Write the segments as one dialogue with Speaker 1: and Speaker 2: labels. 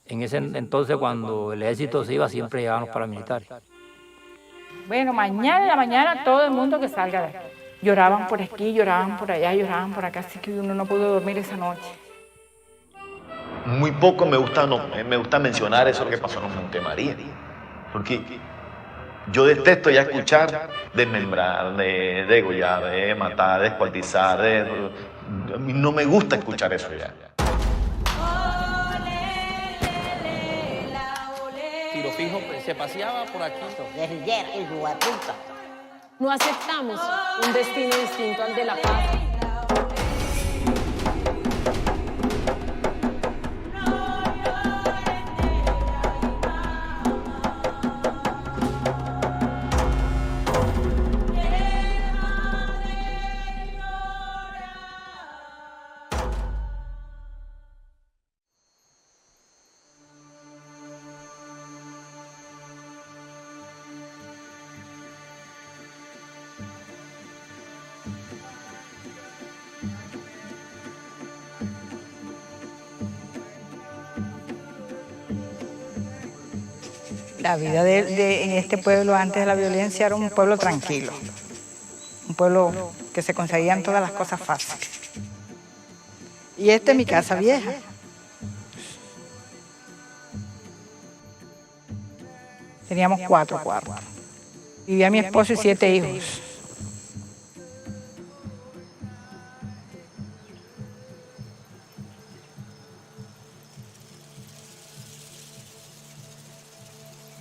Speaker 1: En ese entonces, cuando el ejército se iba, siempre llegaban los paramilitares.
Speaker 2: Bueno, mañana en la mañana todo el mundo que salga de aquí. Lloraban por aquí, lloraban por allá, lloraban por acá, así que uno no pudo dormir esa noche.
Speaker 3: Muy poco me gusta mencionar eso que pasó en Montemaría, porque yo detesto ya escuchar desmembrar, degollar, matar, descuartizar, a mí no me gusta escuchar eso ya.
Speaker 1: Tiro Fijo se paseaba por aquí.
Speaker 4: Guerrillera, hijo de puta.
Speaker 5: No aceptamos un destino distinto al de la paz.
Speaker 2: La vida en este pueblo antes de la violencia era un pueblo tranquilo, un pueblo que se conseguían todas las cosas fáciles. Y esta es mi casa vieja. Teníamos 4 cuartos. Vivía mi esposo y 7 hijos.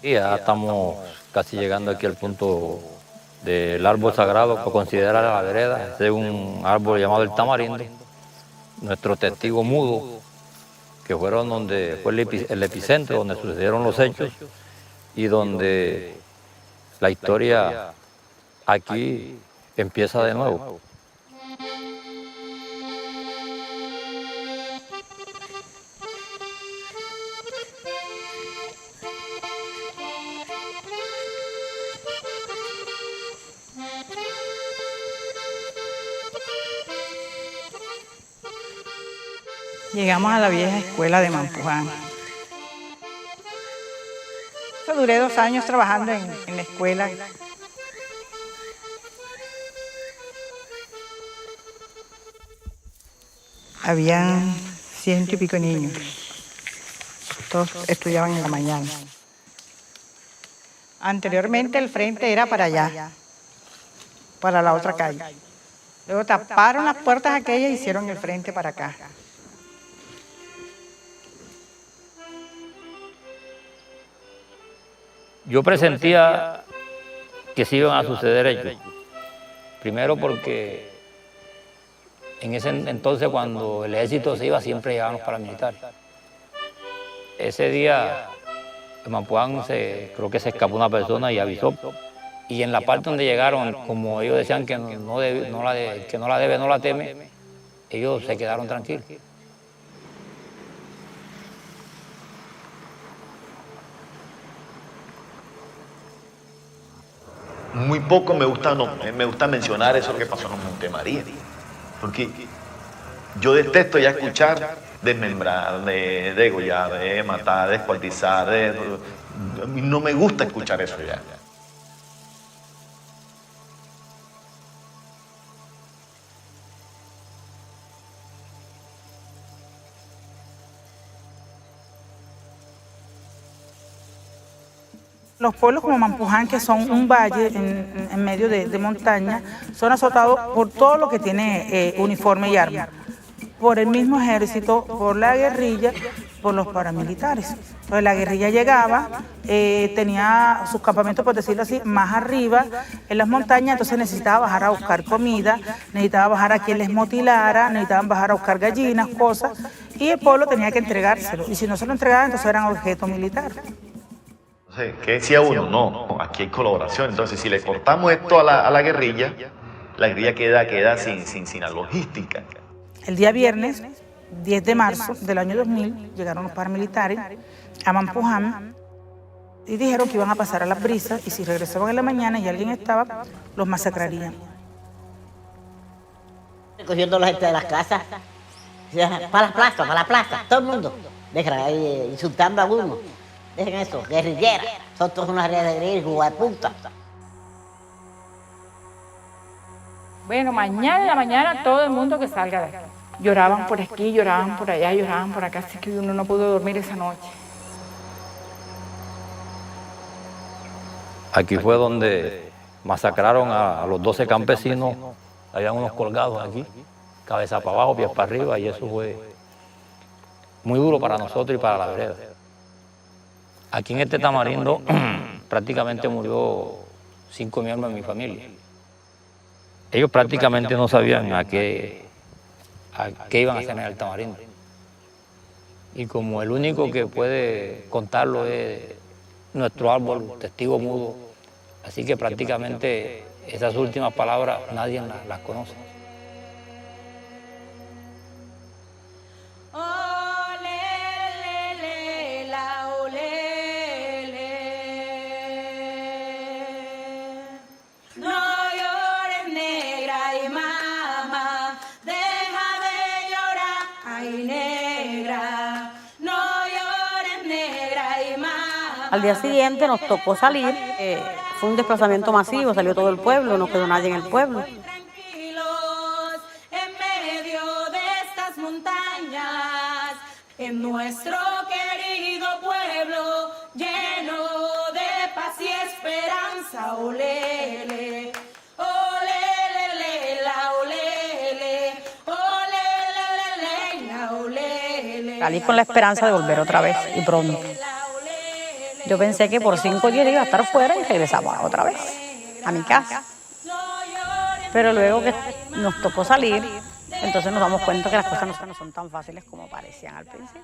Speaker 1: Y ya estamos casi llegando aquí al punto del árbol sagrado que considera la vereda. Este es un árbol llamado el tamarindo. Nuestro testigo mudo, que fueron donde fue el epicentro, donde sucedieron los hechos y donde la historia aquí empieza de nuevo.
Speaker 2: Llegamos a la vieja escuela de Mampuján. Yo duré 2 años trabajando en la escuela. Habían 100 y pico niños. Todos estudiaban en la mañana. Anteriormente el frente era para allá, para la otra calle. Luego taparon las puertas aquellas y hicieron el frente para acá.
Speaker 1: Yo presentía que se iban a suceder hechos. Primero porque en ese entonces, cuando el ejército se iba, siempre llegaban los paramilitares. Ese día en Mampuján creo que se escapó una persona y avisó. Y en la parte donde llegaron, como ellos decían que que no la debe, no la teme, ellos se quedaron tranquilos.
Speaker 3: Muy poco me gusta mencionar eso que pasó en Montemaría, porque yo detesto ya escuchar desmembrar, degollar, matar, descuartizar, a mí no me gusta escuchar eso ya.
Speaker 2: Los pueblos como Mampuján, que son un valle en medio de montaña, son azotados por todo lo que tiene uniforme y arma. Por el mismo ejército, por la guerrilla, por los paramilitares. Entonces la guerrilla llegaba, tenía sus campamentos, por decirlo así, más arriba en las montañas, entonces necesitaba bajar a buscar comida, necesitaba bajar a quien les motilara, necesitaban bajar a buscar gallinas, cosas, y el pueblo tenía que entregárselo. Y si no se lo entregaban, entonces eran objeto militar.
Speaker 3: Entonces, ¿qué decía uno? No, aquí hay colaboración. Entonces, si le cortamos esto a la guerrilla queda sin la logística.
Speaker 2: El día viernes, 10 de marzo del año 2000, llegaron los paramilitares a Mampuján y dijeron que iban a pasar a Las Brisas y si regresaban en la mañana y alguien estaba, los masacrarían.
Speaker 4: Cogiendo la gente de las casas, para la plaza, todo el mundo. Dejan ahí insultando a uno. Dejen eso, guerrilleras. Son todos unas guerrilleras, guaputa.
Speaker 6: Bueno, mañana en la mañana todo el mundo que salga de aquí. Lloraban por aquí, lloraban por allá, lloraban por acá, así que uno no pudo dormir esa noche.
Speaker 1: Aquí fue donde masacraron a los 12 campesinos, habían unos colgados aquí, cabeza para abajo, pies para arriba, y eso fue muy duro para nosotros y para la vereda. Aquí en este tamarindo prácticamente murió 5 miembros de mi familia. Ellos prácticamente no sabían a qué iban a hacer en el tamarindo. Y como el único que puede contarlo es nuestro árbol, testigo mudo, así que prácticamente esas últimas palabras nadie las conoce.
Speaker 7: Al día siguiente nos tocó salir, fue un desplazamiento masivo, salió todo el pueblo, no quedó nadie en el pueblo.
Speaker 8: Tranquilos, en medio de estas montañas, en nuestro querido pueblo, lleno de paz y esperanza, olele, olele, la olele, olele, la olele.
Speaker 7: Salí con la esperanza de volver otra vez y pronto. Yo pensé que por 5 días iba a estar fuera y regresaba otra vez a mi casa. Pero luego que nos tocó salir, entonces nos damos cuenta que las cosas no son tan fáciles como parecían al principio.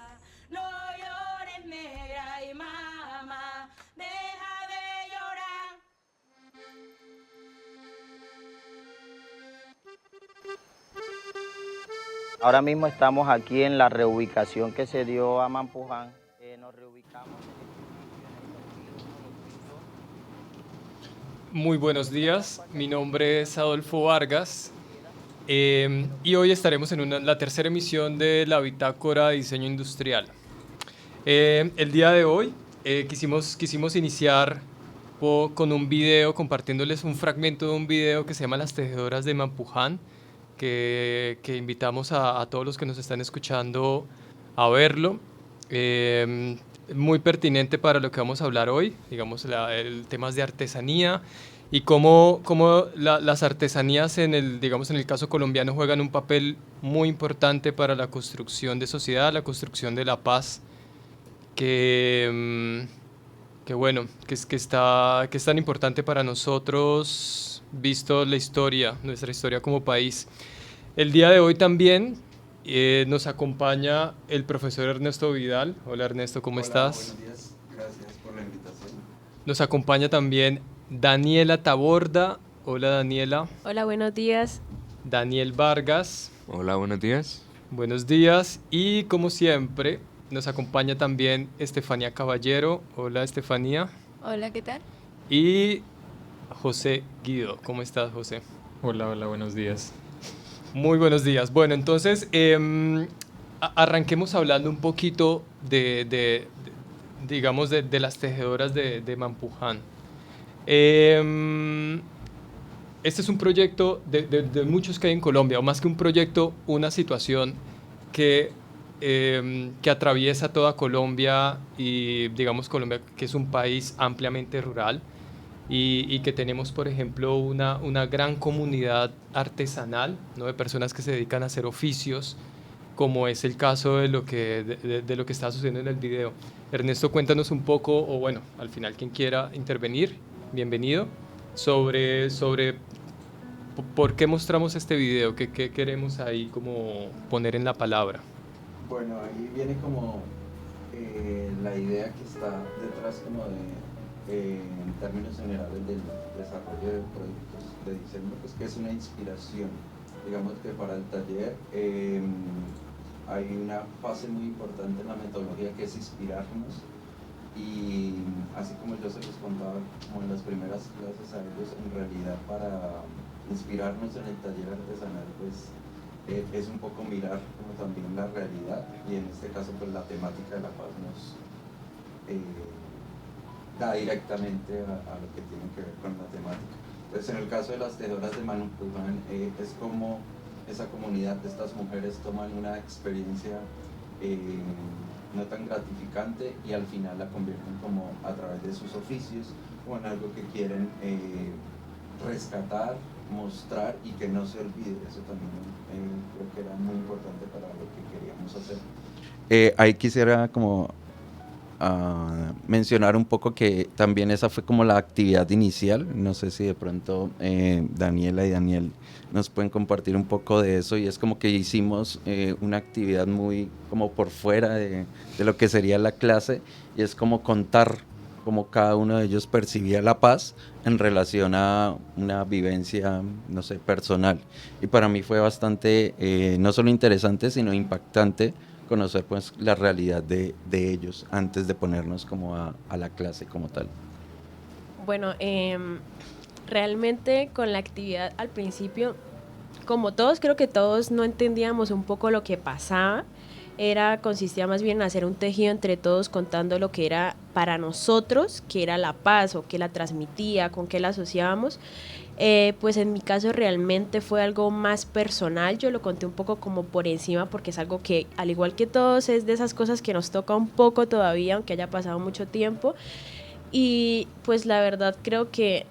Speaker 8: No llores, negra y mamá, deja de llorar.
Speaker 9: Ahora mismo estamos aquí en la reubicación que se dio a Mampuján. Nos reubicamos.
Speaker 10: Muy buenos días, mi nombre es Adolfo Vargas y hoy estaremos en la tercera emisión de la Bitácora de Diseño Industrial. El día de hoy quisimos iniciar con un video, compartiéndoles un fragmento de un video que se llama Las Tejedoras de Mampuján, que invitamos a todos los que nos están escuchando a verlo. Muy pertinente para lo que vamos a hablar hoy, digamos, el temas de artesanía y cómo las artesanías en el caso colombiano juegan un papel muy importante para la construcción de sociedad, la construcción de la paz, que es tan importante para nosotros, visto nuestra historia como país. El día de hoy también nos acompaña el profesor Ernesto Vidal. Hola Ernesto, ¿cómo estás?
Speaker 11: Buenos días, gracias por la invitación.
Speaker 10: Nos acompaña también Daniela Taborda. Hola Daniela.
Speaker 12: Hola, buenos días.
Speaker 10: Daniel Vargas.
Speaker 11: Hola, buenos días.
Speaker 10: Buenos días. Y como siempre, nos acompaña también Estefanía Caballero. Hola Estefanía.
Speaker 12: Hola, ¿qué tal?
Speaker 10: Y José Guido. ¿Cómo estás, José?
Speaker 11: Hola, buenos días.
Speaker 10: Muy buenos días. Bueno, entonces arranquemos hablando un poquito de las tejedoras de Mampuján. Este es un proyecto de muchos que hay en Colombia, o más que un proyecto, una situación que atraviesa toda Colombia y digamos Colombia, que es un país ampliamente rural. Y que tenemos, por ejemplo, una gran comunidad artesanal, ¿no? De personas que se dedican a hacer oficios, como es el caso de lo que está sucediendo en el video. Ernesto, cuéntanos un poco, o bueno, al final quien quiera intervenir, bienvenido, sobre por qué mostramos este video, qué queremos ahí como poner en la palabra.
Speaker 11: Bueno, ahí viene como la idea que está detrás como en términos generales del desarrollo de productos de diseño, pues que es una inspiración. Digamos que para el taller hay una fase muy importante en la metodología que es inspirarnos, y así como yo se los contaba como en las primeras clases a ellos, en realidad para inspirarnos en el taller artesanal pues es un poco mirar como también la realidad, y en este caso pues la temática de la paz nos da directamente a lo que tiene que ver con la temática. Entonces en el caso de las tejedoras de Manu Puján es como esa comunidad de estas mujeres toman una experiencia no tan gratificante y al final la convierten como a través de sus oficios como en algo que quieren rescatar, mostrar y que no se olvide. Eso también creo que era muy importante para lo que queríamos hacer.
Speaker 13: Ahí quisiera como mencionar un poco que también esa fue como la actividad inicial. No sé si de pronto Daniela y Daniel nos pueden compartir un poco de eso, y es como que hicimos una actividad muy como por fuera de lo que sería la clase, y es como contar cómo cada uno de ellos percibía la paz en relación a una vivencia, no sé, personal. Y para mí fue bastante, no solo interesante, sino impactante conocer pues la realidad de ellos antes de ponernos como a la clase como tal.
Speaker 12: Bueno, realmente con la actividad al principio, como todos, creo que todos no entendíamos un poco lo que pasaba. Consistía más bien en hacer un tejido entre todos contando lo que era para nosotros, que era la paz o que la transmitía, con qué la asociábamos. Pues en mi caso realmente fue algo más personal. Yo lo conté un poco como por encima porque es algo que, al igual que todos, es de esas cosas que nos toca un poco todavía, aunque haya pasado mucho tiempo. Y pues la verdad creo que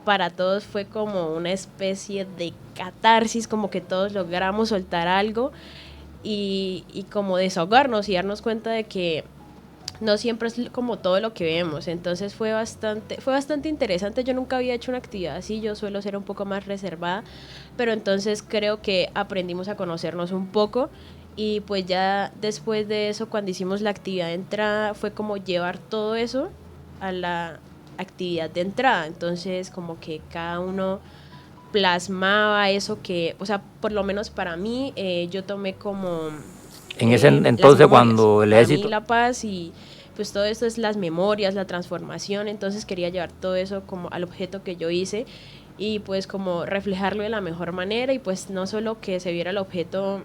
Speaker 12: para todos fue como una especie de catarsis, como que todos logramos soltar algo y como desahogarnos y darnos cuenta de que no siempre es como todo lo que vemos. Entonces fue bastante interesante. Yo nunca había hecho una actividad así, yo suelo ser un poco más reservada, pero entonces creo que aprendimos a conocernos un poco, y pues ya después de eso, cuando hicimos la actividad de entrada, fue como llevar todo eso a la actividad de entrada. Entonces como que cada uno plasmaba eso que, o sea, por lo menos para mí, yo tomé como
Speaker 1: en ese entonces cuando el ejército...
Speaker 12: Para mí la paz y pues todo esto es las memorias, la transformación. Entonces quería llevar todo eso como al objeto que yo hice y pues como reflejarlo de la mejor manera, y pues no solo que se viera el objeto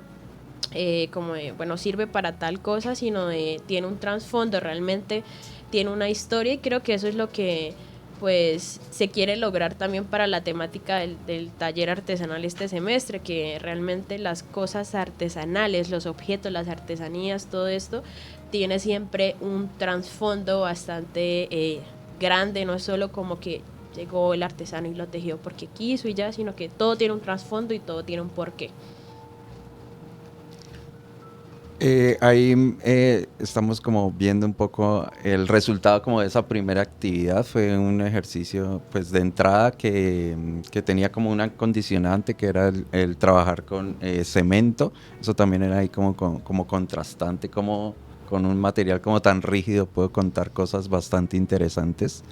Speaker 12: como de, bueno, sirve para tal cosa, sino tiene un trasfondo, realmente tiene una historia, y creo que eso es lo que pues se quiere lograr también para la temática del taller artesanal este semestre, que realmente las cosas artesanales, los objetos, las artesanías, todo esto tiene siempre un trasfondo bastante grande. No es solo como que llegó el artesano y lo tejió porque quiso y ya, sino que todo tiene un trasfondo y todo tiene un porqué.
Speaker 13: Ahí estamos como viendo un poco el resultado como de esa primera actividad. Fue un ejercicio pues de entrada que tenía como una condicionante, que era el trabajar con cemento. Eso también era ahí como contrastante, como con un material como tan rígido puedo contar cosas bastante interesantes.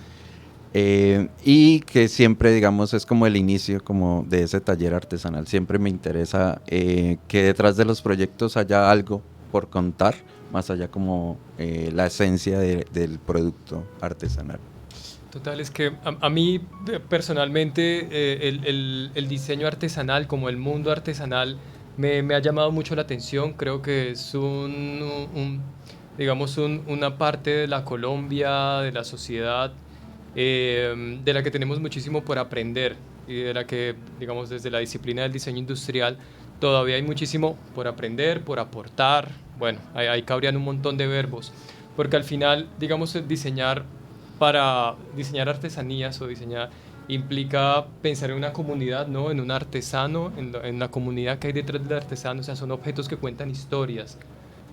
Speaker 13: Y que siempre, digamos, es como el inicio como de ese taller artesanal. Siempre me interesa que detrás de los proyectos haya algo por contar, más allá como la esencia del producto artesanal.
Speaker 10: Total, es que a mí personalmente el diseño artesanal, como el mundo artesanal, me ha llamado mucho la atención. Creo que es una parte de la Colombia, de la sociedad, de la que tenemos muchísimo por aprender, y de la que, digamos, desde la disciplina del diseño industrial todavía hay muchísimo por aprender, por aportar. Bueno, ahí cabrían un montón de verbos, porque al final, digamos, diseñar artesanías o diseñar implica pensar en una comunidad, ¿no? En un artesano, en la comunidad que hay detrás del artesano. O sea, son objetos que cuentan historias.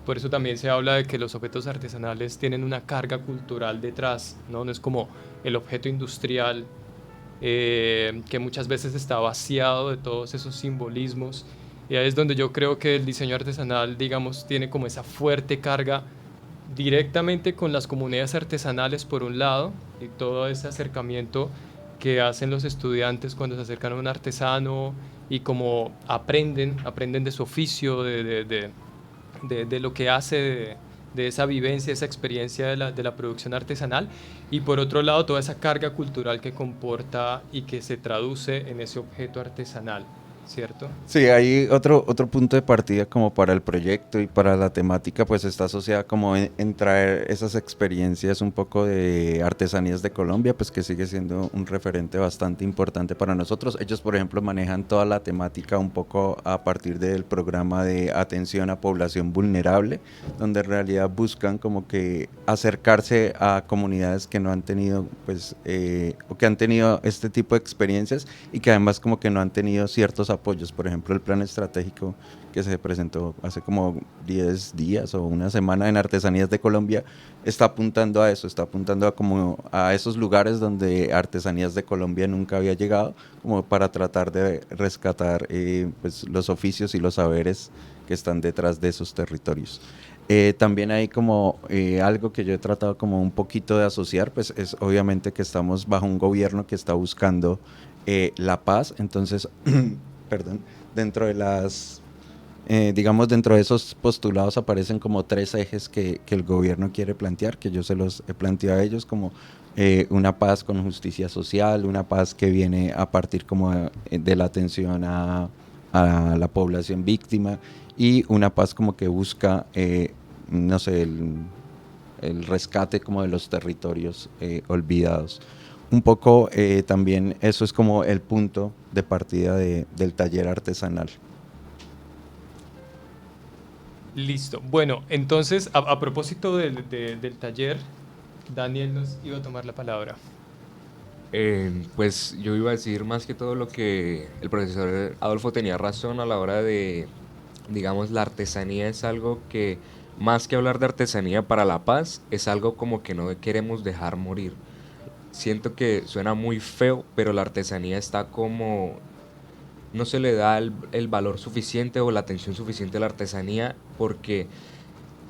Speaker 10: Por eso también se habla de que los objetos artesanales tienen una carga cultural detrás, ¿no? No es como el objeto industrial, que muchas veces está vaciado de todos esos simbolismos. Y ahí es donde yo creo que el diseño artesanal, digamos, tiene como esa fuerte carga directamente con las comunidades artesanales por un lado, y todo ese acercamiento que hacen los estudiantes cuando se acercan a un artesano y como aprenden de su oficio, de lo que hace, de esa vivencia, esa experiencia de la producción artesanal, y por otro lado toda esa carga cultural que comporta y que se traduce en ese objeto artesanal, ¿cierto?
Speaker 13: Sí, hay otro punto de partida como para el proyecto y para la temática, pues está asociada como en traer esas experiencias un poco de artesanías de Colombia, pues que sigue siendo un referente bastante importante para nosotros. Ellos, por ejemplo, manejan toda la temática un poco a partir del programa de atención a población vulnerable, donde en realidad buscan como que acercarse a comunidades que no han tenido, pues, o que han tenido este tipo de experiencias y que además como que no han tenido ciertos apoyos. Por ejemplo, el plan estratégico que se presentó hace como 10 días o una semana en Artesanías de Colombia está apuntando a eso, está apuntando a esos lugares donde Artesanías de Colombia nunca había llegado, como para tratar de rescatar pues, los oficios y los saberes que están detrás de esos territorios. También hay como algo que yo he tratado como un poquito de asociar, pues es obviamente que estamos bajo un gobierno que está buscando la paz, entonces perdón, dentro de las, digamos, dentro de esos postulados aparecen como 3 ejes que el gobierno quiere plantear, que yo se los he planteado a ellos, como una paz con justicia social, una paz que viene a partir como de la atención a la población víctima, y una paz como que busca, no sé, el rescate como de los territorios olvidados. Un poco también eso es como el punto de partida del taller artesanal.
Speaker 10: Listo. Bueno, entonces, a propósito del taller, Daniel nos iba a tomar la palabra.
Speaker 14: Pues yo iba a decir más que todo lo que el profesor Adolfo tenía razón a la hora de, digamos, la artesanía es algo que, más que hablar de artesanía para la paz, es algo como que no queremos dejar morir. Siento que suena muy feo, pero la artesanía está como, no se le da el valor suficiente o la atención suficiente a la artesanía, porque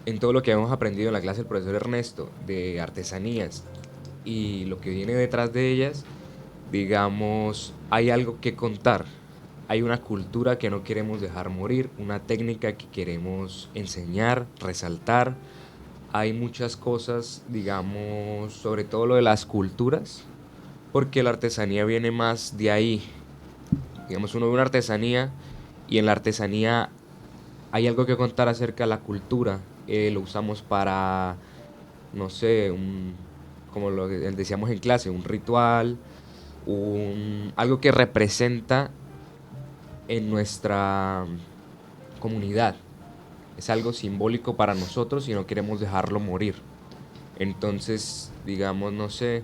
Speaker 14: en todo lo que hemos aprendido en la clase del profesor Ernesto de artesanías y lo que viene detrás de ellas, digamos, hay algo que contar, hay una cultura que no queremos dejar morir, una técnica que queremos enseñar, resaltar. Hay muchas cosas, digamos, sobre todo lo de las culturas, porque la artesanía viene más de ahí. Digamos, uno ve una artesanía y en la artesanía hay algo que contar acerca de la cultura. Lo usamos para, no sé, como lo decíamos en clase, un ritual, algo que representa en nuestra comunidad. Es algo simbólico para nosotros y no queremos dejarlo morir. Entonces, digamos, no sé,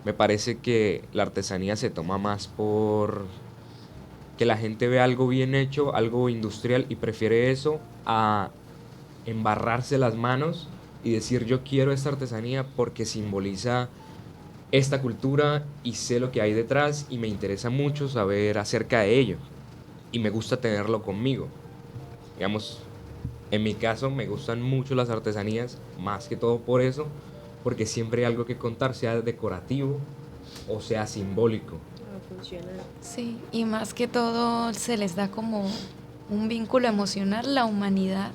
Speaker 14: me parece que la artesanía se toma más por que la gente ve algo bien hecho, algo industrial y prefiere eso a embarrarse las manos y decir yo quiero esta artesanía porque simboliza esta cultura y sé lo que hay detrás y me interesa mucho saber acerca de ello y me gusta tenerlo conmigo. Digamos, en mi caso me gustan mucho las artesanías, más que todo por eso, porque siempre hay algo que contar, sea decorativo o sea simbólico.
Speaker 15: Sí, y más que todo se les da como un vínculo emocional, la humanidad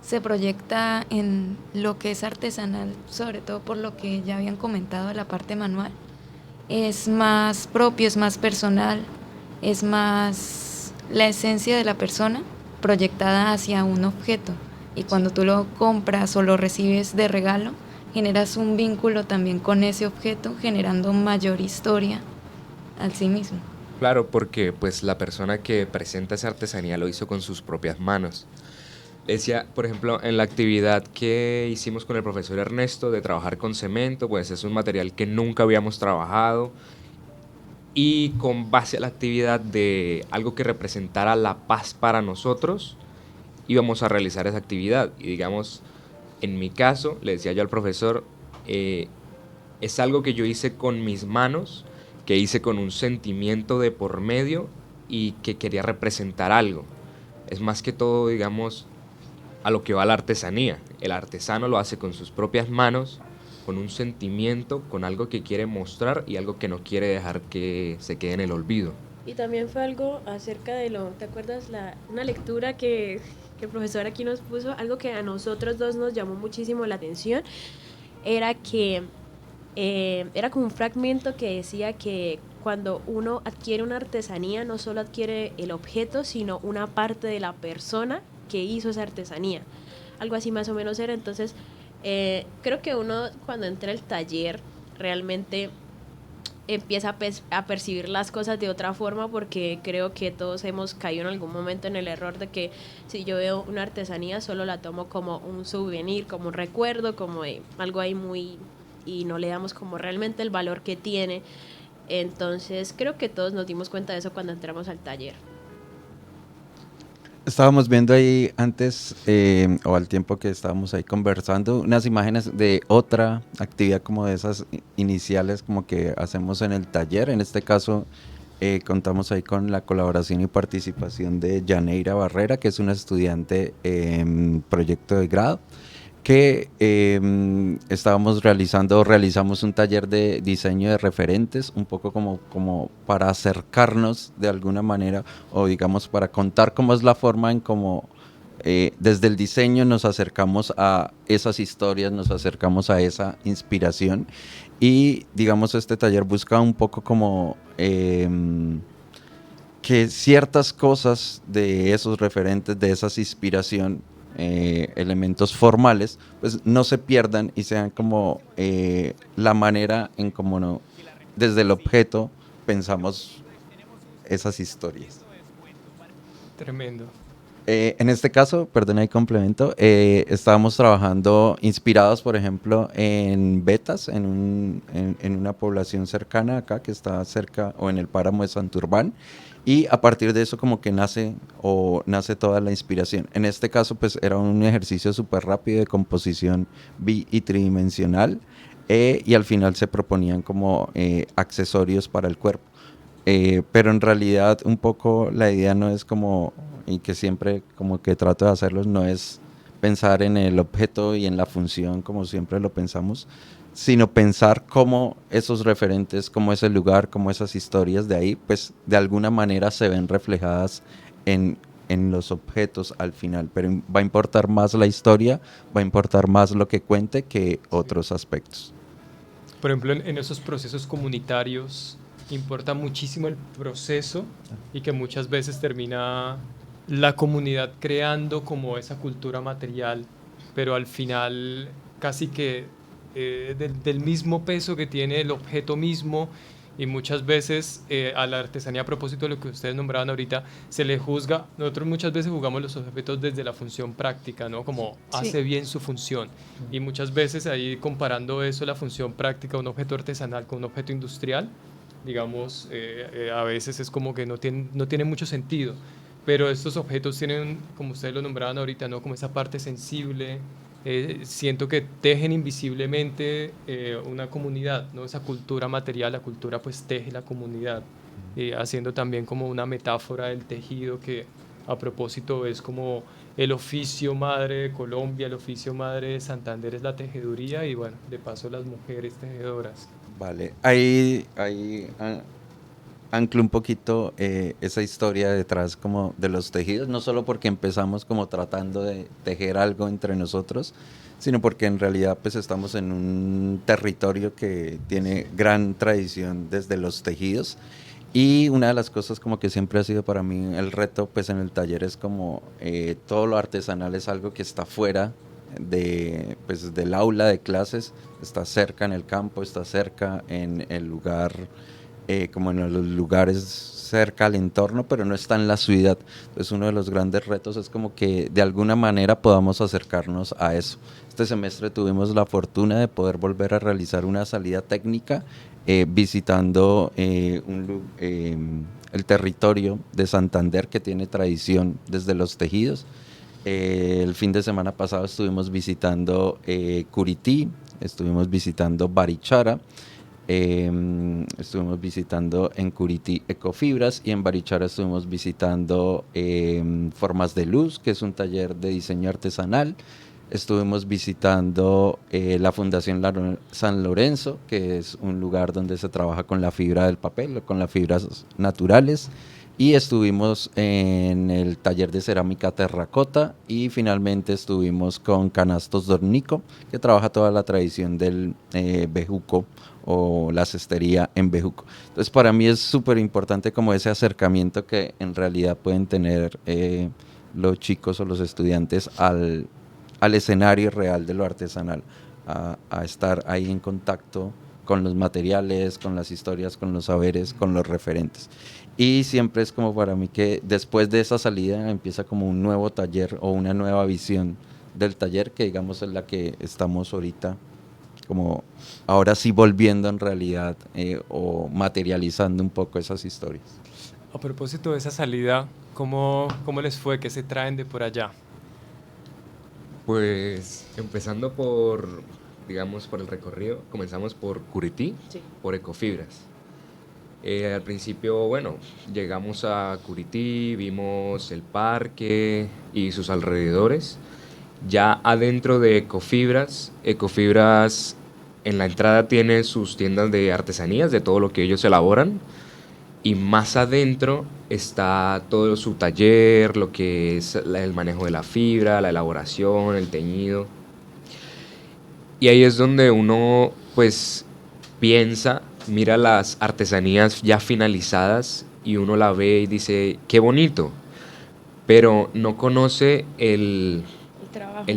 Speaker 15: se proyecta en lo que es artesanal, sobre todo por lo que ya habían comentado de la parte manual. Es más propio, es más personal, es más la esencia de la persona proyectada hacia un objeto, y cuando tú lo compras o lo recibes de regalo, generas un vínculo también con ese objeto, generando mayor historia al sí mismo.
Speaker 14: Claro, porque pues la persona que presenta esa artesanía lo hizo con sus propias manos. Decía, por ejemplo, en la actividad que hicimos con el profesor Ernesto de trabajar con cemento, pues es un material que nunca habíamos trabajado, y con base a la actividad de algo que representara la paz para nosotros, íbamos a realizar esa actividad. Y digamos, en mi caso, le decía yo al profesor, es algo que yo hice con mis manos, que hice con un sentimiento de por medio y que quería representar algo. Es más que todo, digamos, a lo que va la artesanía. El artesano lo hace con sus propias manos, con un sentimiento, con algo que quiere mostrar y algo que no quiere dejar que se quede en el olvido.
Speaker 12: Y también fue algo acerca de ¿te acuerdas? Una lectura que el profesor aquí nos puso, algo que a nosotros dos nos llamó muchísimo la atención, era que era como un fragmento que decía que cuando uno adquiere una artesanía, no solo adquiere el objeto, sino una parte de la persona que hizo esa artesanía. Algo así más o menos era. Entonces, creo que uno cuando entra al taller realmente empieza a percibir las cosas de otra forma, porque creo que todos hemos caído en algún momento en el error de que si yo veo una artesanía solo la tomo como un souvenir, como un recuerdo, como algo ahí muy... y no le damos como realmente el valor que tiene. Entonces creo que todos nos dimos cuenta de eso cuando entramos al taller.
Speaker 13: Estábamos viendo ahí antes, o al tiempo que estábamos ahí conversando, unas imágenes de otra actividad como de esas iniciales como que hacemos en el taller. En este caso contamos ahí con la colaboración y participación de Yaneira Barrera, que es una estudiante en proyecto de grado, que realizamos un taller de diseño de referentes, un poco como para acercarnos de alguna manera, o digamos para contar cómo es la forma en cómo desde el diseño nos acercamos a esas historias, nos acercamos a esa inspiración, y digamos este taller busca un poco como que ciertas cosas de esos referentes, de esas inspiración, elementos formales, pues no se pierdan y sean como la manera en cómo desde el objeto pensamos esas historias.
Speaker 10: Tremendo.
Speaker 13: En este caso, perdón, ahí complemento, estábamos trabajando inspirados, por ejemplo, en vetas, en una población cercana acá, que está cerca, o en el páramo de Santurbán, y a partir de eso como que nace toda la inspiración. En este caso, pues era un ejercicio súper rápido de composición y tridimensional, y al final se proponían como accesorios para el cuerpo. Pero en realidad un poco la idea no es como, y que siempre como que trato de hacerlo, no es pensar en el objeto y en la función como siempre lo pensamos, sino pensar cómo esos referentes, cómo ese lugar, cómo esas historias de ahí, pues de alguna manera se ven reflejadas en los objetos al final, pero va a importar más la historia, va a importar más lo que cuente que otros aspectos.
Speaker 10: Por ejemplo, en esos procesos comunitarios importa muchísimo el proceso, y que muchas veces termina la comunidad creando como esa cultura material, pero al final casi que del mismo peso que tiene el objeto mismo, y muchas veces a la artesanía, a propósito de lo que ustedes nombraban ahorita, se le juzga. Nosotros muchas veces jugamos los objetos desde la función práctica, ¿no? Como hace bien su función, y muchas veces ahí comparando eso, la función práctica de un objeto artesanal con un objeto industrial, digamos, a veces es como que no tiene mucho sentido, pero estos objetos tienen, como ustedes lo nombraban ahorita, ¿no? Como esa parte sensible. Siento que tejen invisiblemente una comunidad, ¿no? Esa cultura material, la cultura pues teje la comunidad, haciendo también como una metáfora del tejido, que a propósito es como el oficio madre de Colombia, el oficio madre de Santander es la tejeduría, y bueno, de paso las mujeres tejedoras.
Speaker 13: Vale, ahí anclo un poquito esa historia detrás como de los tejidos, no solo porque empezamos como tratando de tejer algo entre nosotros, sino porque en realidad pues estamos en un territorio que tiene gran tradición desde los tejidos, y una de las cosas como que siempre ha sido para mí el reto pues en el taller es como todo lo artesanal es algo que está fuera del aula de clases, está cerca en el campo, está cerca en el lugar, como en los lugares cerca al entorno, pero no está en la ciudad. Entonces uno de los grandes retos es como que de alguna manera podamos acercarnos a eso. Este semestre tuvimos la fortuna de poder volver a realizar una salida técnica visitando el territorio de Santander, que tiene tradición desde los tejidos. El fin de semana pasado estuvimos visitando Curití, estuvimos visitando Barichara, estuvimos visitando en Curití Ecofibras y en Barichara estuvimos visitando Formas de Luz, que es un taller de diseño artesanal. Estuvimos visitando la Fundación San Lorenzo, que es un lugar donde se trabaja con la fibra del papel, con las fibras naturales. Y estuvimos en el taller de cerámica terracota y finalmente estuvimos con Canastos Dornico, que trabaja toda la tradición del bejuco o la cestería en bejuco. Entonces para mí es súper importante como ese acercamiento que en realidad pueden tener los chicos o los estudiantes al escenario real de lo artesanal, a estar ahí en contacto con los materiales, con las historias, con los saberes, con los referentes. Y siempre es como para mí que después de esa salida empieza como un nuevo taller o una nueva visión del taller, que digamos es la que estamos ahorita, como ahora sí volviendo en realidad o materializando un poco esas historias.
Speaker 10: A propósito de esa salida, ¿cómo les fue? ¿Qué se traen de por allá?
Speaker 14: Pues empezando por, digamos, por el recorrido, comenzamos por Curití,
Speaker 12: Sí.
Speaker 14: por Ecofibras. Al principio, bueno, llegamos a Curití, vimos el parque y sus alrededores. Ya adentro de Ecofibras en la entrada tiene sus tiendas de artesanías, de todo lo que ellos elaboran. Y más adentro está todo su taller, lo que es el manejo de la fibra, la elaboración, el teñido. Y ahí es donde uno, pues, piensa, mira las artesanías ya finalizadas y uno la ve y dice, qué bonito, pero no conoce el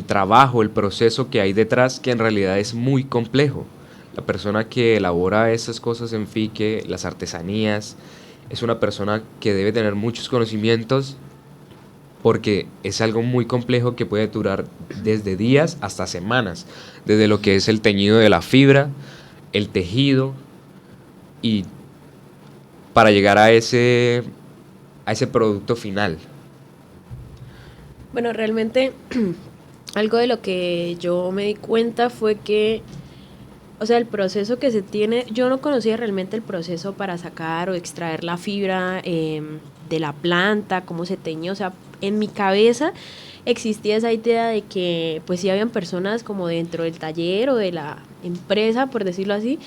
Speaker 14: trabajo, el proceso que hay detrás, que en realidad es muy complejo. La persona que elabora esas cosas en fique, las artesanías, es una persona que debe tener muchos conocimientos porque es algo muy complejo que puede durar desde días hasta semanas, desde lo que es el teñido de la fibra, el tejido, y para llegar a ese producto final.
Speaker 12: Bueno, realmente algo de lo que yo me di cuenta fue que, o sea, el proceso que se tiene, yo no conocía realmente el proceso para sacar o extraer la fibra de la planta, cómo se teñía, o sea, en mi cabeza existía esa idea de que pues sí habían personas como dentro del taller o de la empresa, por decirlo así,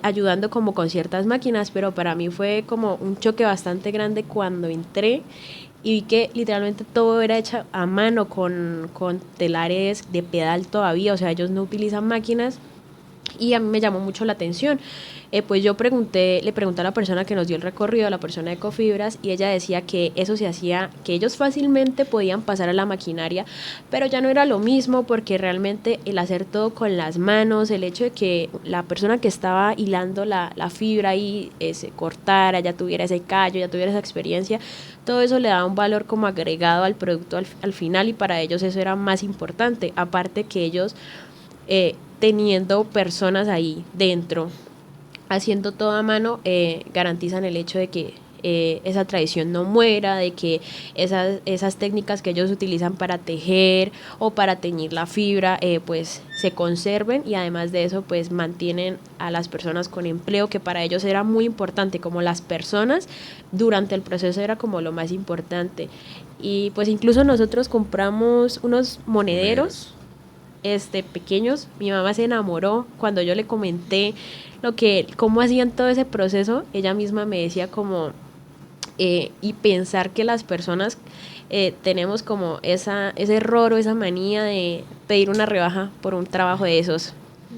Speaker 12: ayudando como con ciertas máquinas, pero para mí fue como un choque bastante grande cuando entré y vi que literalmente todo era hecho a mano con telares de pedal todavía, o sea, ellos no utilizan máquinas. Y a mí me llamó mucho la atención. Pues yo le pregunté a la persona que nos dio el recorrido, a la persona de Ecofibras, y ella decía que eso se hacía, que ellos fácilmente podían pasar a la maquinaria, pero ya no era lo mismo porque realmente el hacer todo con las manos, el hecho de que la persona que estaba hilando la fibra ahí se cortara, ya tuviera ese callo, ya tuviera esa experiencia, todo eso le daba un valor como agregado al producto al final, y para ellos eso era más importante, aparte que ellos teniendo personas ahí dentro, haciendo todo a mano, garantizan el hecho de que esa tradición no muera, de que esas técnicas que ellos utilizan para tejer o para teñir la fibra, pues se conserven, y además de eso, pues mantienen a las personas con empleo, que para ellos era muy importante, como las personas durante el proceso era como lo más importante. Y pues incluso nosotros compramos unos monederos pequeños. Mi mamá se enamoró cuando yo le comenté cómo hacían todo ese proceso. Ella misma me decía como y pensar que las personas tenemos como ese error o esa manía de pedir una rebaja por un trabajo de esos,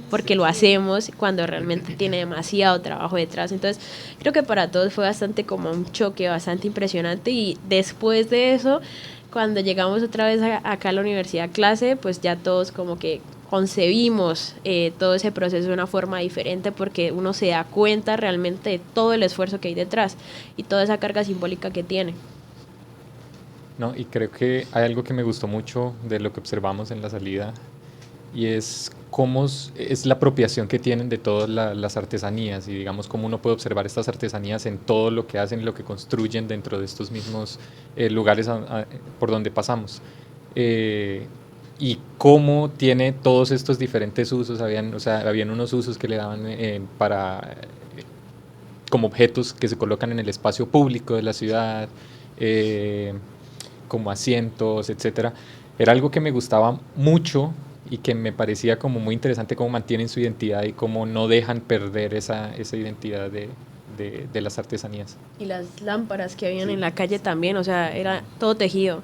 Speaker 12: porque lo hacemos cuando realmente tiene demasiado trabajo detrás. Entonces creo que para todos fue bastante como un choque bastante impresionante, y después de eso, cuando llegamos otra vez acá a la universidad a clase, pues ya todos como que concebimos todo ese proceso de una forma diferente, porque uno se da cuenta realmente de todo el esfuerzo que hay detrás y toda esa carga simbólica que tiene.
Speaker 16: No, y creo que hay algo que me gustó mucho de lo que observamos en la salida, y es cómo es la apropiación que tienen de todas las artesanías, y digamos cómo uno puede observar estas artesanías en todo lo que hacen, lo que construyen dentro de estos mismos lugares por donde pasamos. y cómo tiene todos estos diferentes usos. Habían unos usos que le daban como objetos que se colocan en el espacio público de la ciudad, como asientos, etcétera. Era algo que me gustaba mucho y que me parecía como muy interesante cómo mantienen su identidad y cómo no dejan perder esa identidad de las artesanías.
Speaker 12: Y las lámparas que habían en la calle también, o sea, era todo tejido.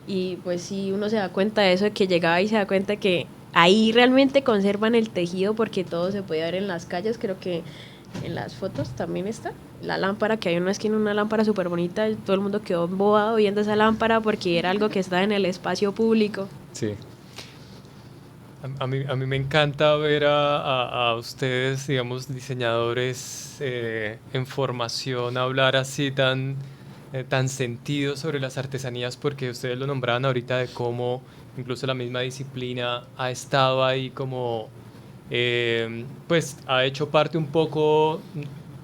Speaker 12: Y pues sí, uno se da cuenta de eso, de que llegaba y se da cuenta que ahí realmente conservan el tejido, porque todo se puede ver en las calles. Creo que en las fotos también está la lámpara, que hay una esquina, una lámpara súper bonita, y todo el mundo quedó embobado viendo esa lámpara porque era algo que estaba en el espacio público.
Speaker 16: Sí.
Speaker 10: A mí me encanta ver a ustedes, digamos, diseñadores en formación, hablar así tan sentido sobre las artesanías, porque ustedes lo nombraban ahorita de cómo incluso la misma disciplina ha estado ahí como, pues ha hecho parte un poco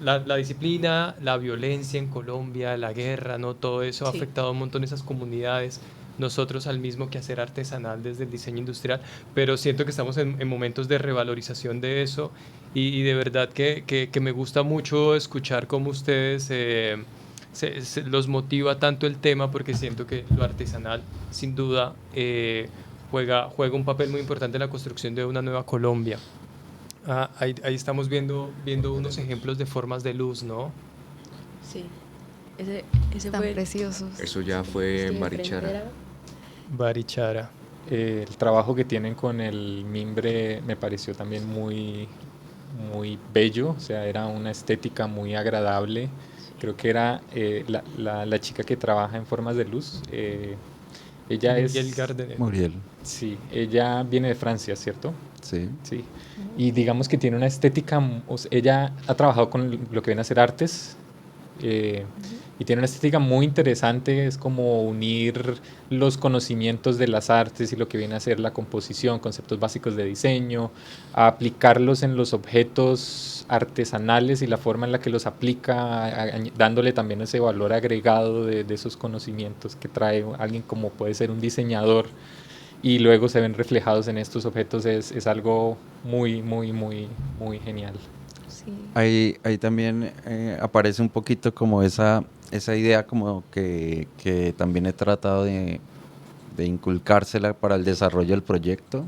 Speaker 10: la disciplina, la violencia en Colombia, la guerra, ¿no? Todo eso ha
Speaker 12: Sí.
Speaker 10: afectado un montón esas comunidades. Nosotros al mismo quehacer artesanal desde el diseño industrial, pero siento que estamos en momentos de revalorización de eso y de verdad que me gusta mucho escuchar cómo ustedes los motiva tanto el tema, porque siento que lo artesanal sin duda juega un papel muy importante en la construcción de una nueva Colombia. Ahí estamos viendo unos ejemplos de formas de luz, ¿no?
Speaker 12: Sí. Ese
Speaker 15: Tan
Speaker 12: fue
Speaker 15: preciosos.
Speaker 14: Eso ya fue
Speaker 12: Estoy
Speaker 14: Barichara.
Speaker 12: enfrente,
Speaker 10: Barichara.
Speaker 16: El trabajo que tienen con el mimbre me pareció también muy, muy bello, o sea, era una estética muy agradable. Creo que era la chica que trabaja en formas de luz. Ella
Speaker 10: Muriel Gardener.
Speaker 13: Muriel.
Speaker 16: Sí, ella viene de Francia, ¿cierto?
Speaker 13: Sí.
Speaker 16: Sí. Y digamos que tiene una estética, ella ha trabajado con lo que viene a ser artes, y tiene una estética muy interesante. Es como unir los conocimientos de las artes y lo que viene a ser la composición, conceptos básicos de diseño, a aplicarlos en los objetos artesanales y la forma en la que los aplica, dándole también ese valor agregado de esos conocimientos que trae alguien como puede ser un diseñador, y luego se ven reflejados en estos objetos. Es algo muy, muy, muy, muy genial.
Speaker 15: Sí.
Speaker 13: Ahí también aparece un poquito como esa idea como que también he tratado de inculcársela para el desarrollo del proyecto.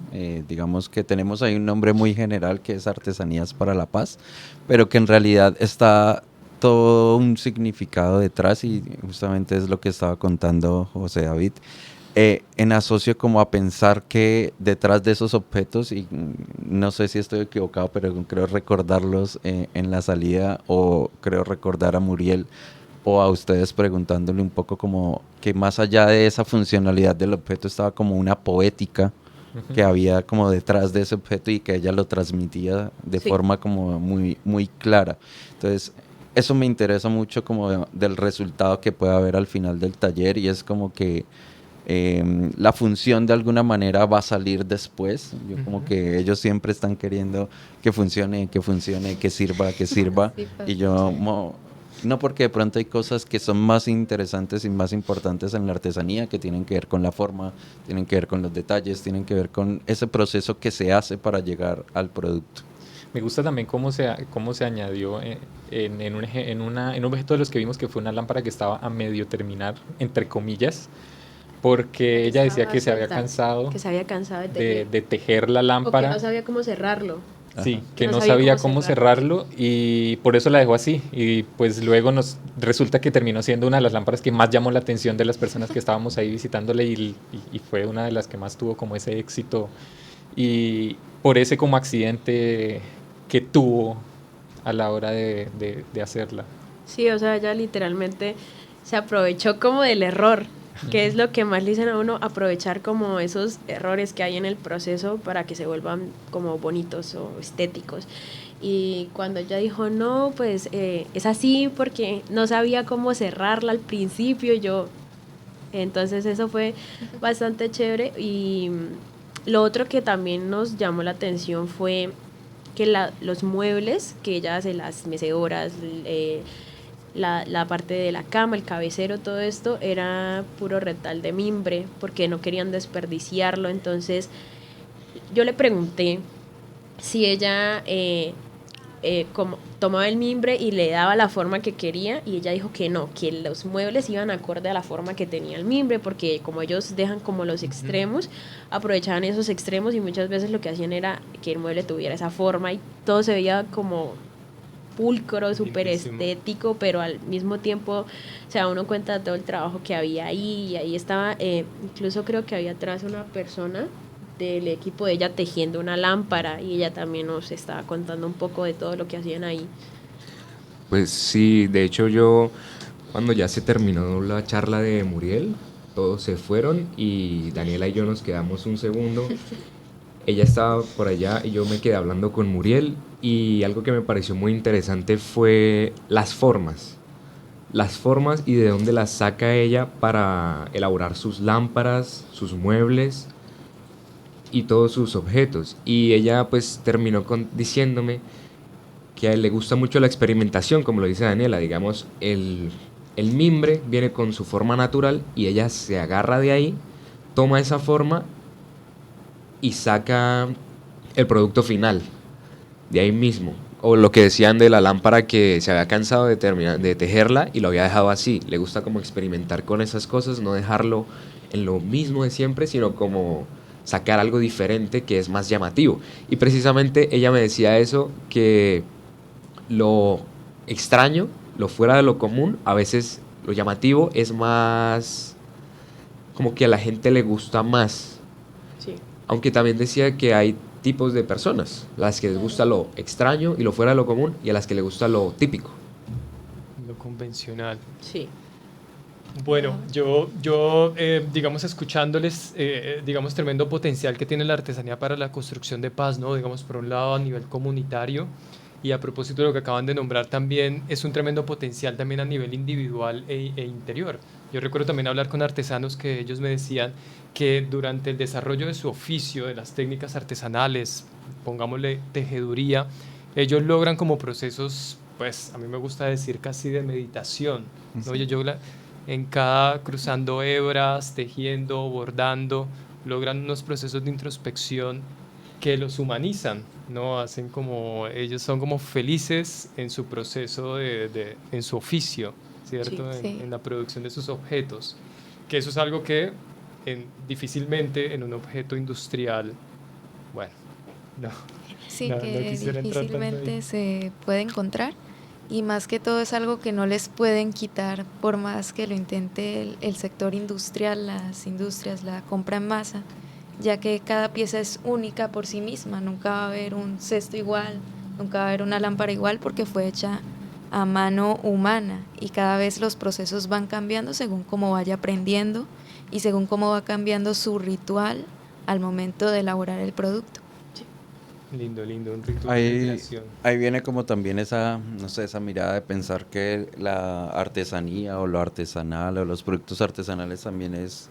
Speaker 13: Digamos que tenemos ahí un nombre muy general que es Artesanías para la Paz, pero que en realidad está todo un significado detrás, y justamente es lo que estaba contando José David. En asocio como a pensar que detrás de esos objetos, y no sé si estoy equivocado, pero creo recordarlos en la salida, o creo recordar a Muriel o a ustedes preguntándole un poco como que más allá de esa funcionalidad del objeto estaba como una poética que había como detrás de ese objeto y que ella lo transmitía de forma como muy, muy clara. Entonces, eso me interesa mucho como del resultado que puede haber al final del taller, y es como que la función de alguna manera va a salir después. Yo como que ellos siempre están queriendo que funcione, que sirva,
Speaker 15: Sí,
Speaker 13: y yo no, porque de pronto hay cosas que son más interesantes y más importantes en la artesanía, que tienen que ver con la forma, tienen que ver con los detalles, tienen que ver con ese proceso que se hace para llegar al producto.
Speaker 16: Me gusta también cómo se añadió en un objeto de los que vimos, que fue una lámpara que estaba a medio terminar, entre comillas, porque ella decía que se había cansado
Speaker 12: de
Speaker 16: tejer la lámpara.
Speaker 12: O que no sabía cómo cerrarlo.
Speaker 16: Sí, que no sabía cómo cerrarlo, y por eso la dejó así. Y pues luego resulta que terminó siendo una de las lámparas que más llamó la atención de las personas que estábamos ahí visitándole, y fue una de las que más tuvo como ese éxito, y por ese como accidente que tuvo a la hora de hacerla.
Speaker 12: Sí, o sea, ella literalmente se aprovechó como del error, que es lo que más le dicen a uno, aprovechar como esos errores que hay en el proceso para que se vuelvan como bonitos o estéticos. Y cuando ella dijo, no, pues es así porque no sabía cómo cerrarla al principio, entonces eso fue bastante chévere. Y lo otro que también nos llamó la atención fue que los muebles que ella hace, las mecedoras, la parte de la cama, el cabecero, todo esto era puro retal de mimbre porque no querían desperdiciarlo. Entonces yo le pregunté si ella como tomaba el mimbre y le daba la forma que quería, y ella dijo que no, que los muebles iban acorde a la forma que tenía el mimbre, porque como ellos dejan como los extremos, aprovechaban esos extremos y muchas veces lo que hacían era que el mueble tuviera esa forma y todo se veía como pulcro, súper estético, pero al mismo tiempo se da uno cuenta de todo el trabajo que había ahí, y ahí estaba, incluso creo que había atrás una persona del equipo de ella tejiendo una lámpara, y ella también nos estaba contando un poco de todo lo que hacían ahí.
Speaker 14: Pues sí, de hecho yo, cuando ya se terminó la charla de Muriel, todos se fueron y Daniela y yo nos quedamos un segundo. Ella estaba por allá y yo me quedé hablando con Muriel, y algo que me pareció muy interesante fue las formas y de dónde las saca ella para elaborar sus lámparas, sus muebles y todos sus objetos. Y ella pues terminó diciéndome que a él le gusta mucho la experimentación, como lo dice Daniela, digamos, el mimbre viene con su forma natural y ella se agarra de ahí, toma esa forma y saca el producto final de ahí mismo. O lo que decían de la lámpara, que se había cansado de tejerla y lo había dejado así. Le gusta como experimentar con esas cosas, no dejarlo en lo mismo de siempre, sino como sacar algo diferente que es más llamativo. Y precisamente ella me decía eso, que lo extraño, lo fuera de lo común, a veces lo llamativo es más, como que a la gente le gusta más.
Speaker 12: Sí.
Speaker 14: Aunque también decía que hay tipos de personas, las que les gusta lo extraño y lo fuera de lo común, y a las que les gusta lo típico.
Speaker 10: Lo convencional.
Speaker 12: Sí.
Speaker 10: Bueno, yo digamos, escuchándoles, digamos, tremendo potencial que tiene la artesanía para la construcción de paz, ¿no? Digamos, por un lado a nivel comunitario, y a propósito de lo que acaban de nombrar también, es un tremendo potencial también a nivel individual e interior. Yo recuerdo también hablar con artesanos que ellos me decían que durante el desarrollo de su oficio, de las técnicas artesanales, pongámosle tejeduría, ellos logran como procesos, pues a mí me gusta decir casi de meditación, ¿no?
Speaker 13: Sí.
Speaker 10: En cada, cruzando hebras, tejiendo, bordando, logran unos procesos de introspección que los humanizan, ¿no? Hacen como, ellos son como felices en su proceso en su oficio, ¿cierto?
Speaker 15: Sí.
Speaker 10: En la producción de sus objetos, que eso es algo que difícilmente en un objeto industrial, bueno, no.
Speaker 15: Sí,
Speaker 10: no
Speaker 15: que
Speaker 10: quisiera entrar tanto ahí.
Speaker 15: difícilmente se puede encontrar, y más que todo es algo que no les pueden quitar por más que lo intente el sector industrial, las industrias, la compra en masa, ya que cada pieza es única por sí misma. Nunca va a haber un cesto igual, nunca va a haber una lámpara igual, porque fue hecha a mano humana, y cada vez los procesos van cambiando según cómo vaya aprendiendo y según cómo va cambiando su ritual al momento de elaborar el producto.
Speaker 10: Lindo, un ritual de creación.
Speaker 13: Ahí viene como también esa, no sé, esa mirada de pensar que la artesanía o lo artesanal o los productos artesanales también es,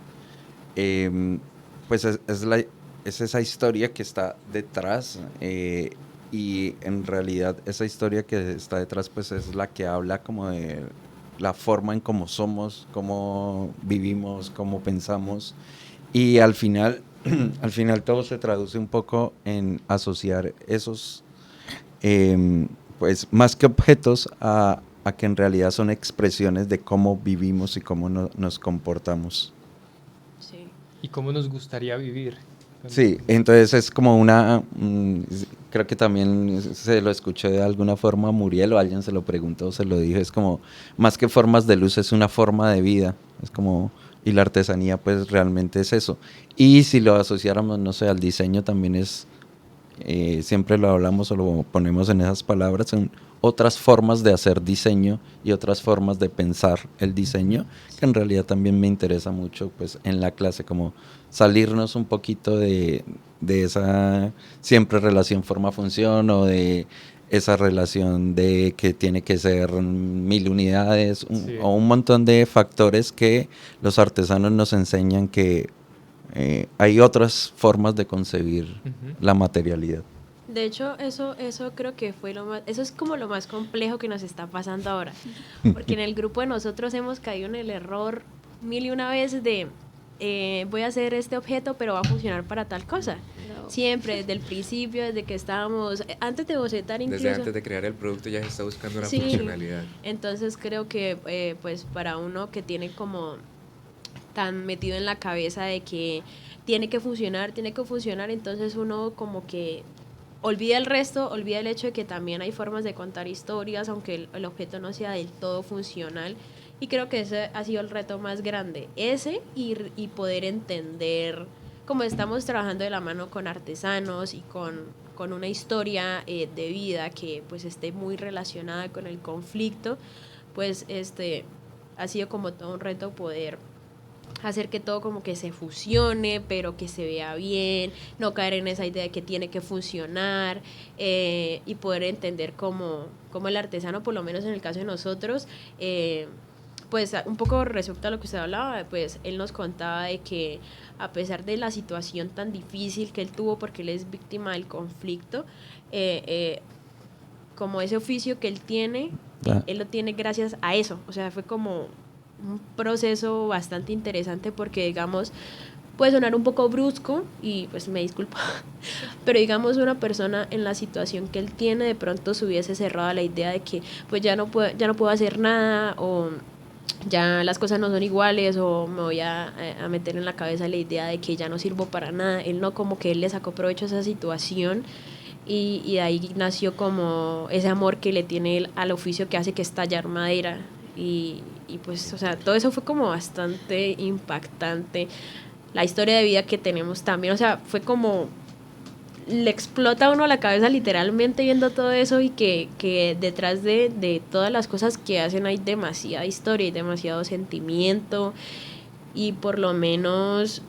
Speaker 13: pues es esa historia que está detrás, y en realidad esa historia que está detrás pues es la que habla como de la forma en cómo somos, cómo vivimos, cómo pensamos, y al final todo se traduce un poco en asociar esos, pues más que objetos, a que en realidad son expresiones de cómo vivimos y cómo nos comportamos.
Speaker 12: Sí.
Speaker 10: Y cómo nos gustaría vivir.
Speaker 13: Sí, entonces es como creo que también se lo escuché de alguna forma a Muriel, o alguien se lo preguntó, se lo dijo, es como, más que formas de luz, es una forma de vida, es como, y la artesanía pues realmente es eso. Y si lo asociáramos, no sé, al diseño también es, siempre lo hablamos o lo ponemos en esas palabras, son otras formas de hacer diseño y otras formas de pensar el diseño, que en realidad también me interesa mucho pues en la clase, como salirnos un poquito de esa siempre relación forma-función, o de esa relación de que tiene que ser 1000 unidades,
Speaker 10: Sí.
Speaker 13: o un montón de factores que los artesanos nos enseñan que hay otras formas de concebir la materialidad.
Speaker 12: De hecho, eso creo que fue eso es como lo más complejo que nos está pasando ahora. Porque en el grupo de nosotros hemos caído en el error 1001 veces de voy a hacer este objeto, pero va a funcionar para tal cosa. No. Siempre, desde el principio, desde que estábamos, antes de bocetar incluso.
Speaker 14: Desde antes de crear el producto ya se está buscando una funcionalidad.
Speaker 12: Entonces creo que pues para uno que tiene como tan metido en la cabeza de que tiene que funcionar, entonces uno como que olvida el resto, olvida el hecho de que también hay formas de contar historias, aunque el objeto no sea del todo funcional. Y creo que ese ha sido el reto más grande, y poder entender cómo estamos trabajando de la mano con artesanos y con una historia de vida que pues esté muy relacionada con el conflicto, pues ha sido como todo un reto poder hacer que todo como que se fusione, pero que se vea bien, no caer en esa idea de que tiene que funcionar, y poder entender cómo el artesano, por lo menos en el caso de nosotros, pues un poco respecto a lo que usted hablaba, pues él nos contaba de que a pesar de la situación tan difícil que él tuvo, porque él es víctima del conflicto, como ese oficio que él tiene, él lo tiene gracias a eso. O sea, fue como un proceso bastante interesante porque, digamos, puede sonar un poco brusco y pues me disculpo, pero digamos una persona en la situación que él tiene de pronto se hubiese cerrado a la idea de que pues ya no puedo hacer nada, o ya las cosas no son iguales, o me voy a meter en la cabeza la idea de que ya no sirvo para nada. Él no, como que él le sacó provecho a esa situación, y de ahí nació como ese amor que le tiene él al oficio que hace, que es tallar madera, y pues, o sea, todo eso fue como bastante impactante. La historia de vida que tenemos también, o sea, fue como le explota a uno la cabeza literalmente viendo todo eso, y que detrás de todas las cosas que hacen hay demasiada historia y demasiado sentimiento, y por lo menos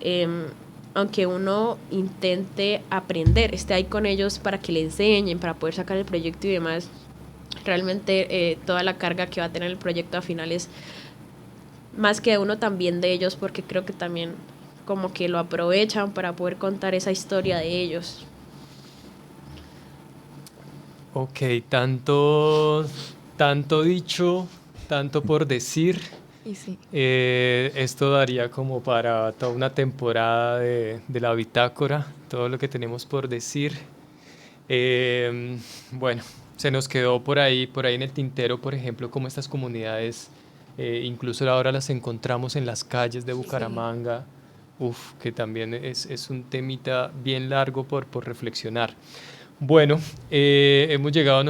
Speaker 12: aunque uno intente aprender, esté ahí con ellos para que le enseñen, para poder sacar el proyecto y demás, realmente toda la carga que va a tener el proyecto al final es más que uno, también de ellos, porque creo que también como que lo aprovechan para poder contar esa historia de ellos.
Speaker 10: Ok, tanto dicho, tanto por decir.
Speaker 15: Y sí.
Speaker 10: Esto daría como para toda una temporada de la bitácora, todo lo que tenemos por decir. Bueno, se nos quedó por ahí en el tintero, por ejemplo, cómo estas comunidades, incluso ahora las encontramos en las calles de Bucaramanga. Que también es un temita bien largo por reflexionar. Bueno, hemos llegado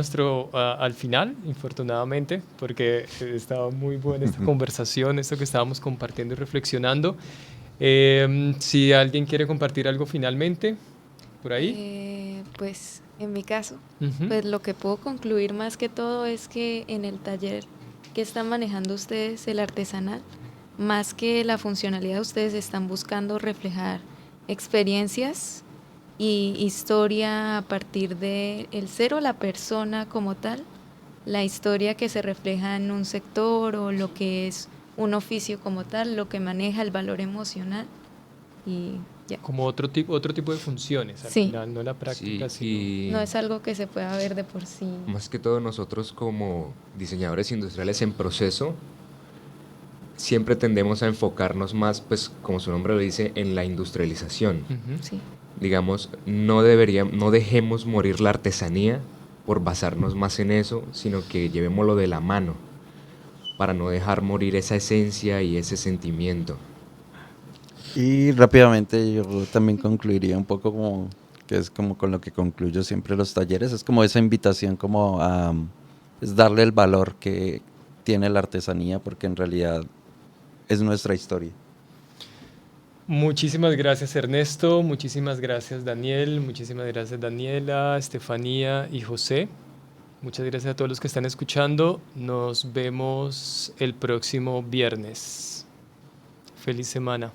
Speaker 10: al final, infortunadamente, porque estaba muy buena esta conversación, esto que estábamos compartiendo y reflexionando. Si alguien quiere compartir algo finalmente, por ahí.
Speaker 15: Pues en mi caso, pues lo que puedo concluir más que todo es que en el taller que están manejando ustedes, el artesanal, más que la funcionalidad, ustedes están buscando reflejar experiencias y historia a partir de el ser o la persona como tal, la historia que se refleja en un sector o lo que es un oficio como tal, lo que maneja el valor emocional y ya.
Speaker 10: Como otro tipo de funciones al final, no la práctica, sino...
Speaker 15: No es algo que se pueda ver de por sí.
Speaker 14: Más que todo nosotros como diseñadores industriales en proceso, siempre tendemos a enfocarnos más, pues como su nombre lo dice, en la industrialización.
Speaker 15: Sí.
Speaker 14: Digamos, no dejemos morir la artesanía por basarnos más en eso, sino que llevémoslo de la mano para no dejar morir esa esencia y ese sentimiento.
Speaker 13: Y rápidamente yo también concluiría un poco como, que es como con lo que concluyo siempre los talleres, es como esa invitación como a es darle el valor que tiene la artesanía, porque en realidad es nuestra historia.
Speaker 10: Muchísimas gracias, Ernesto, muchísimas gracias, Daniel, muchísimas gracias, Daniela, Estefanía y José. Muchas gracias a todos los que están escuchando. Nos vemos el próximo viernes. Feliz semana.